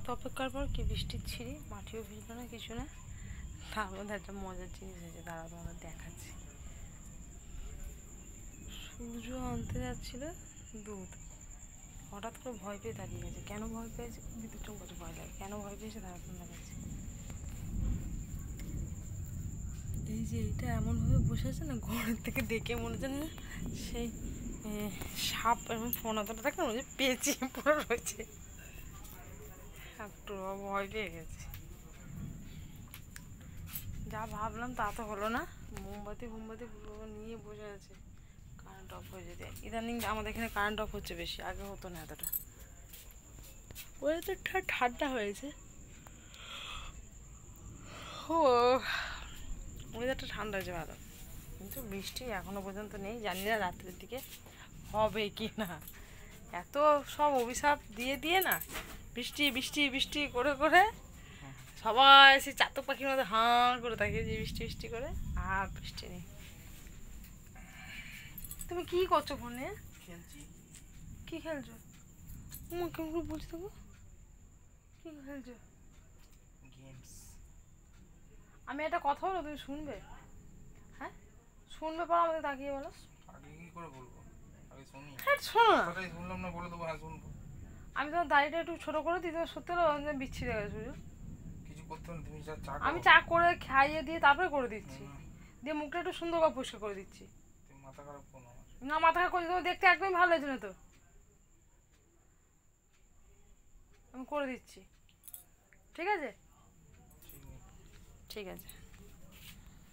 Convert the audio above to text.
এত অপেক্ষার পর কি বৃষ্টির ছিঁড়ি, মাটিও ভিজলো না, কিছু না। তার মধ্যে একটা মজার জিনিস হয়েছে, তারা তোমাদের দেখাচ্ছি। সূর্য আনতে যাচ্ছিল দুধ, হঠাৎ করে ভয় পেয়ে দাঁড়িয়ে গেছে। কেন ভয় পেয়েছে বিদ্যুৎ চমকাতে ভয় লাগে, কেন ভয় পেয়েছে তারা তোমরা দেখাচ্ছে। এই যে এইটা এমনভাবে বসে আছে না, ঘরের থেকে দেখে মনে হচ্ছে না সেই সাপ এবং ফোনাতটা থাকে না, যে পেঁচিয়ে পড়ে রয়েছে। একটু ভয় পেয়ে গেছে। যা ভাবলাম তা তো হলো না। মোমবাতি নিয়ে বসে আছে, কারেন্ট অফ হয়ে যেতে। ইদানিং আমাদের এখানে কারেন্ট অফ হচ্ছে বেশি, আগে হতো না এতটা। ওয়েদারটা ঠান্ডা হয়েছে, ও ওয়েদারটা ঠান্ডা হয়েছে ভালো, কিন্তু বৃষ্টি এখনো পর্যন্ত নেই। জানি না রাত্রের দিকে হবে কি না। এত সব অভিশাপ দিয়ে দিয়ে না, বৃষ্টি বৃষ্টি বৃষ্টি করে করে সবাই সে চাতক পাখির মধ্যে হাঁ করে থাকে যে বৃষ্টি বৃষ্টি করে, আর বৃষ্টি নেই। তুমি কি করছো ফোনে? কি খেলছো? কেমন করে বলছি তোকে, কি খেলছো? আমি একটা কথা বলো, তুমি শুনবে? হ্যাঁ শুনবে, পর আমাদের তাকিয়ে বলো। হ্যাঁ শোনো না, আমি তোমার দাড়িটা একটু ছোট করে দিই, তোমার সত্যি বিচ্ছিরি হয়ে গেছে। আমি চা করে খাইয়ে দিয়ে তারপরে করে দিচ্ছি, দিয়ে মুখটা একটু সুন্দর করে পরিষ্কার করে দিচ্ছি। না মাথা খারাপ করে, তোমার দেখতে একদমই ভালো লাগছে না তো, আমি করে দিচ্ছি। ঠিক আছে, ঠিক আছে।